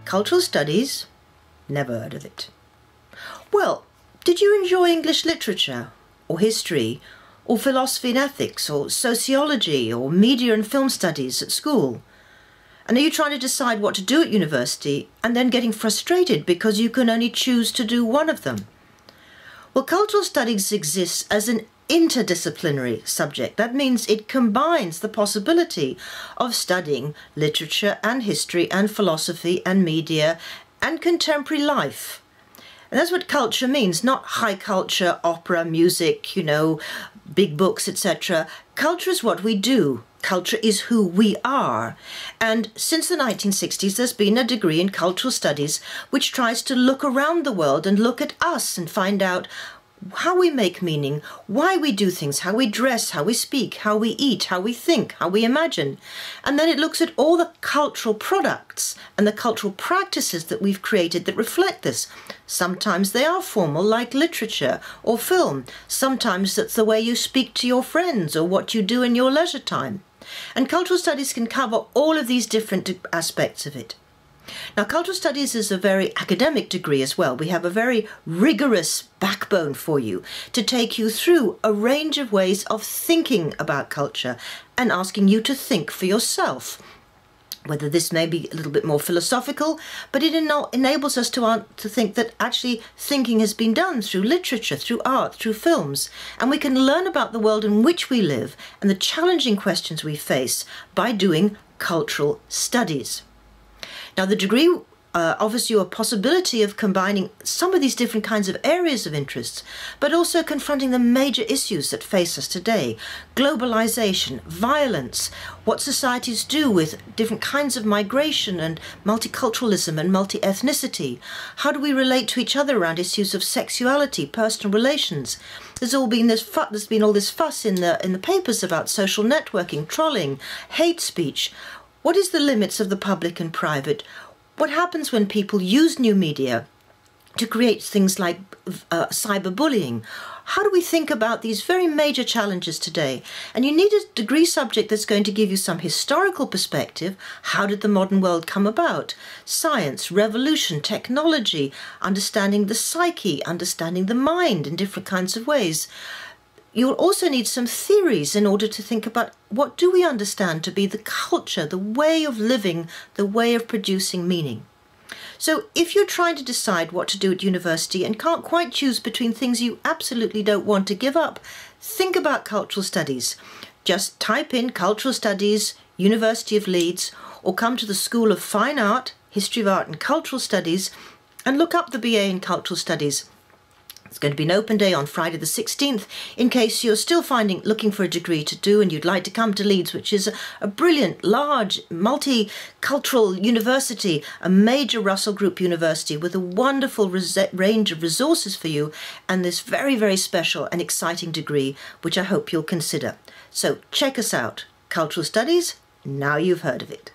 Cultural studies? Never heard of it. Well, did you enjoy English literature, or history, or philosophy and ethics, or sociology, or media and film studies at school? And are you trying to decide what to do at university and then getting frustrated because you can only choose to do one of them? Well, cultural studies exists as an interdisciplinary subject. That means it combines the possibility of studying literature and history and philosophy and media and contemporary life. And that's what culture means, not high culture, opera, music, big books, etc. Culture is what we do. Culture is who we are. And since the 1960s, there's been a degree in cultural studies which tries to look around the world and look at us and find out how we make meaning, why we do things, how we dress, how we speak, how we eat, how we think, how we imagine. And then it looks at all the cultural products and the cultural practices that we've created that reflect this. Sometimes they are formal, like literature or film. Sometimes that's the way you speak to your friends or what you do in your leisure time. And cultural studies can cover all of these different aspects of it. Now, cultural studies is a very academic degree as well. We have a very rigorous backbone for you to take you through a range of ways of thinking about culture and asking you to think for yourself. Whether this may be a little bit more philosophical, but it enables us to think that actually thinking has been done through literature, through art, through films, and we can learn about the world in which we live and the challenging questions we face by doing cultural studies. Now, the degree offers you a possibility of combining some of these different kinds of areas of interest, but also confronting the major issues that face us today: globalization, violence, what societies do with different kinds of migration and multiculturalism and multi-ethnicity. How do we relate to each other around issues of sexuality, personal relations? There's been all this fuss in the papers about social networking, trolling, hate speech. What is the limits of the public and private? What happens when people use new media to create things like cyberbullying? How do we think about these very major challenges today? And you need a degree subject that's going to give you some historical perspective. How did the modern world come about? Science, revolution, technology, understanding the psyche, understanding the mind in different kinds of ways. You'll also need some theories in order to think about what do we understand to be the culture, the way of living, the way of producing meaning. So if you're trying to decide what to do at university and can't quite choose between things you absolutely don't want to give up, think about cultural studies. Just type in cultural studies, University of Leeds, or come to the School of Fine Art, History of Art and Cultural Studies, and look up the BA in Cultural Studies. It's going to be an open day on Friday the 16th in case you're still looking for a degree to do and you'd like to come to Leeds, which is a brilliant, large, multicultural university, a major Russell Group university with a wonderful range of resources for you and this very, very special and exciting degree, which I hope you'll consider. So check us out. Cultural Studies, now you've heard of it.